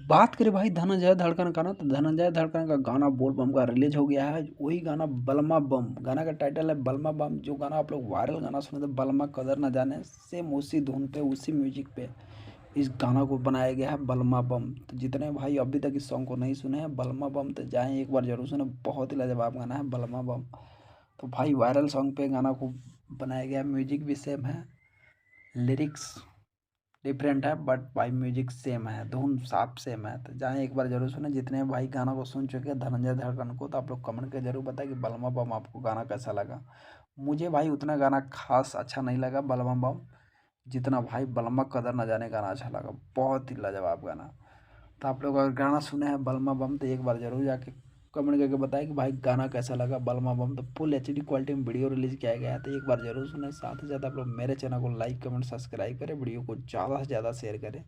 बात करें भाई धनंजय धड़कन का ना, तो धनंजय धड़कन का गाना बोल बम का रिलीज हो गया है। वही गाना बलमा बम, गाना का टाइटल है बलमा बम। जो गाना आप लोग वायरल गाना सुने थे बलमा कदर न जाने, सेम उसी धुन पे उसी म्यूजिक पे इस गाना को बनाया गया है बलमा बम। तो जितने भाई अभी तक इस सॉन्ग को नहीं सुने हैं बलमा बम, तो जाएं एक बार जरूर सुने। बहुत ही लाजवाब गाना है बलमा बम। तो भाई वायरल सॉन्ग पे गाना को बनाया गया, म्यूजिक भी सेम है, लिरिक्स डिफरेंट है, बट भाई म्यूजिक सेम है, धुन साफ सेम है। तो जाएं एक बार जरूर सुने। जितने भाई गाना को सुन चुके हैं धनंजय धड़कन को, तो आप लोग कमेंट करके जरूर बताएं कि बलमा बम आपको गाना कैसा लगा। मुझे भाई उतना गाना खास अच्छा नहीं लगा बलमा बम, जितना भाई बलमा कदर न जाने गाना अच्छा लगा। बहुत ही लाजवाब गाना। तो आप लोग अगर गाना सुने हैं बलमा बम, तो एक बार जरूर जाके कमेंट करके बताएं कि भाई गाना कैसा लगा बलमा बम। तो फुल एचडी क्वालिटी में वीडियो रिलीज किया गया है, तो एक बार जरूर सुने। साथ ही साथ आप लोग मेरे चैनल को लाइक कमेंट सब्सक्राइब करें, वीडियो को ज़्यादा से ज़्यादा शेयर करें।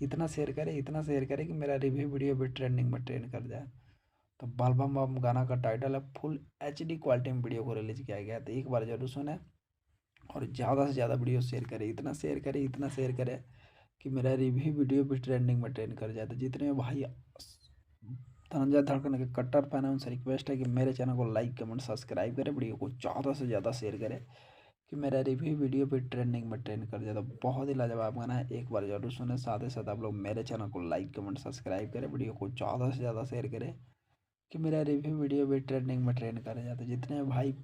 इतना शेयर करें कि मेरा रिव्यू वीडियो भी ट्रेंडिंग में ट्रेंड कर जाए। तो बलमा बम गाना का टाइटल है, फुल एचडी क्वालिटी में वीडियो को रिलीज किया गया है, तो एक बार जरूर सुने और ज़्यादा से ज़्यादा वीडियो शेयर करें। इतना शेयर करें कि मेरा रिव्यू वीडियो भी ट्रेंडिंग में ट्रेंड कर जाए। तो जितने भाई धनंजय धड़कन के कट्टर फैन है उनसे रिक्वेस्ट है कि मेरे चैनल को लाइक कमेंट सब्सक्राइब करें, वीडियो को ज़्यादा से ज़्यादा शेयर करें कि मेरा रिव्यू वीडियो भी ट्रेंडिंग में ट्रेंड कर जाए। तो बहुत ही लाजवाब गाना है, एक बार जरूर सुने। साथ ही साथ आप लोग मेरे चैनल को लाइक कमेंट सब्सक्राइब करें, वीडियो को ज़्यादा से ज़्यादा शेयर करें कि मेरा रिव्यू वीडियो भी ट्रेंडिंग में ट्रेंड कर जाए। तो जितने भाई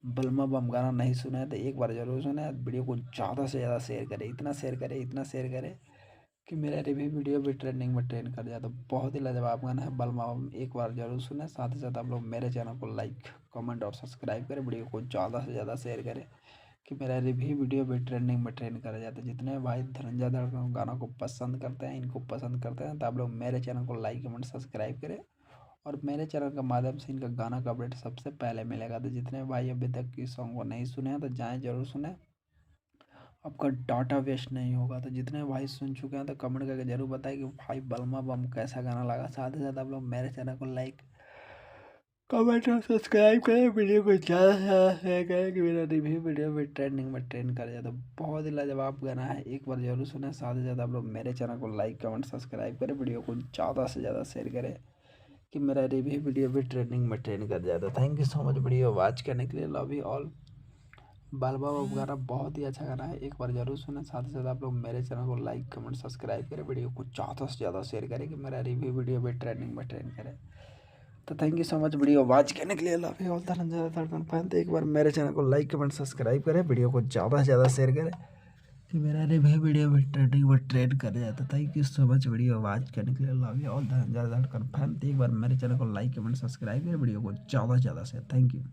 बलमा बम गाना नहीं सुना है तो एक बार जरूर सुने, वीडियो को ज़्यादा से ज़्यादा शेयर करें। इतना शेयर करें कि मेरा रिव्यू वीडियो भी ट्रेंडिंग में ट्रेंड कर जाए। तो बहुत ही लाजवाब गाना है बलमा बम, एक बार जरूर सुने। साथ ही साथ आप लोग मेरे चैनल को लाइक कमेंट और सब्सक्राइब करें, वीडियो को ज़्यादा से ज़्यादा शेयर करें कि मेरा रिव्यू वीडियो भी ट्रेंडिंग में ट्रेंड करा जाता है। जितने भाई धनंजय धड़कन गाना को पसंद करते हैं, इनको पसंद करते हैं, तो आप लोग मेरे चैनल को लाइक कमेंट सब्सक्राइब करें और मेरे चैनल के माध्यम से इनका गाना का अपडेट सबसे पहले मिलेगा। तो जितने भाई अभी तक इस सॉन्ग को नहीं सुने हैं तो जाएँ जरूर सुने, आपका डाटा वेस्ट नहीं होगा। तो जितने भाई सुन चुके हैं तो कमेंट करके जरूर बताएं कि भाई बलमा बम कैसा गाना लगा। साथ ही साथ आप लोग मेरे चैनल को लाइक कमेंट और सब्सक्राइब करें, वीडियो को ज़्यादा से ज़्यादा शेयर करें कि मेरा रिव्यू वीडियो भी ट्रेंडिंग में ट्रेंड कर जाए। तो बहुत ही लाजवाब गाना है, एक बार जरूर सुने। साथ ही साथ आप लोग मेरे चैनल को लाइक कमेंट सब्सक्राइब करें, वीडियो को ज़्यादा से ज़्यादा शेयर करें कि मेरा रिव्यू वीडियो भी ट्रेंडिंग में ट्रेंड कर जाए। तो thank you so much video watch करने के लिए, लव यू ऑल। बालबा गाना बहुत ही अच्छा गाना है, एक बार जरूर सुने। साथ ही साथ आप लोग मेरे चैनल को लाइक कमेंट सब्सक्राइब करें, वीडियो को ज़्यादा से ज़्यादा शेयर करें कि मेरा रिव्यू वीडियो भी ट्रेंडिंग में ट्रेंड करे। तो thank you so much video watch करने के लिए, लव यू ऑल। धनंजय धड़कन फैन। तो एक बार मेरे चैनल को लाइक कमेंट सब्सक्राइब करें, वीडियो को ज़्यादा से ज़्यादा शेयर करें कि मेरा रिव्यू वीडियो भी ट्रेंडिंग में ट्रेंड कर जाता है। Thank you so much video watch करने के लिए, लव यू ऑल। धनंजय धड़कन फैन। तो एक बार मेरे चैनल को लाइक कमेंट सब्सक्राइब करें, वीडियो को ज़्यादा से ज़्यादा शेयर। Thank you.